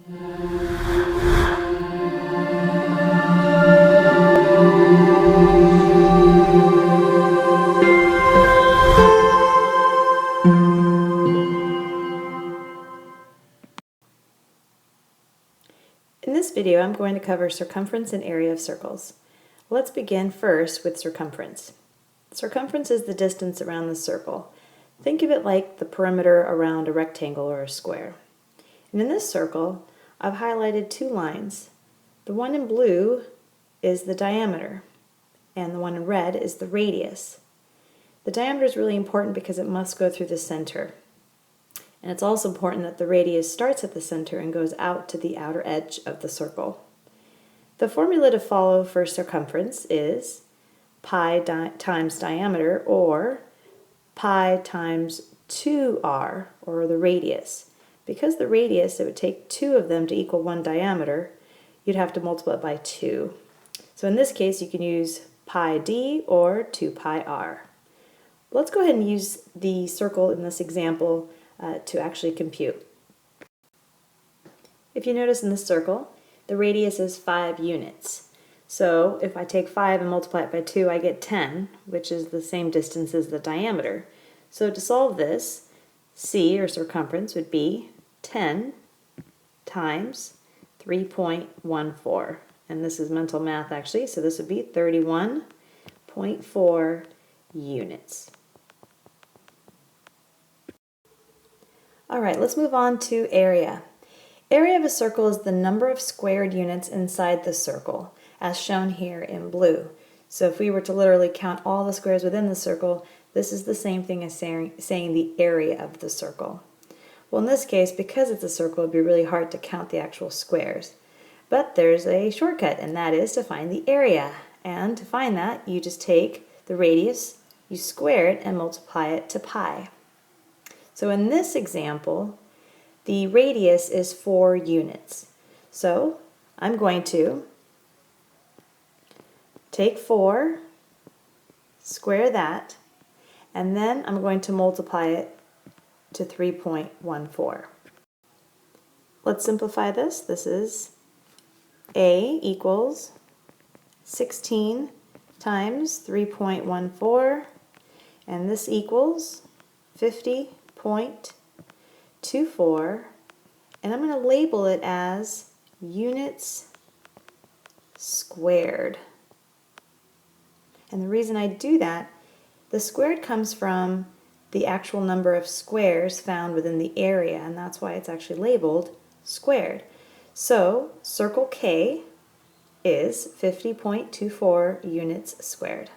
In this video, I'm going to cover circumference and area of circles. Let's begin first with circumference. Circumference is the distance around the circle. Think of it like the perimeter around a rectangle or a square. And in this circle, I've highlighted two lines. The one in blue is the diameter, and the one in red is the radius. The diameter is really important because it must go through the center. And it's also important that the radius starts at the center and goes out to the outer edge of the circle. The formula to follow for circumference is pi times diameter, or pi times 2r, or the radius. Because the radius, it would take two of them to equal one diameter, you'd have to multiply it by 2. So in this case, you can use pi d or 2 pi r. Let's go ahead and use the circle in this example to actually compute. If you notice in this circle, the radius is 5 units. So if I take 5 and multiply it by 2, I get 10, which is the same distance as the diameter. So to solve this, C, or circumference, would be 10 times 3.14. And this is mental math actually, so this would be 31.4 units. Alright, let's move on to area. Area of a circle is the number of squared units inside the circle, as shown here in blue. So if we were to literally count all the squares within the circle, this is the same thing as saying the area of the circle. Well, in this case, because it's a circle, it would be really hard to count the actual squares. But there's a shortcut, and that is to find the area. And to find that, you just take the radius, you square it, and multiply it to pi. So in this example, the radius is 4 units. So I'm going to take 4, square that, and then I'm going to multiply it to 3.14. Let's simplify this. This is A equals 16 times 3.14, and this equals 50.24, and I'm going to label it as units squared. And the reason I do that, the squared comes from the actual number of squares found within the area, and that's why it's actually labeled squared. So circle K is 50.24 units squared.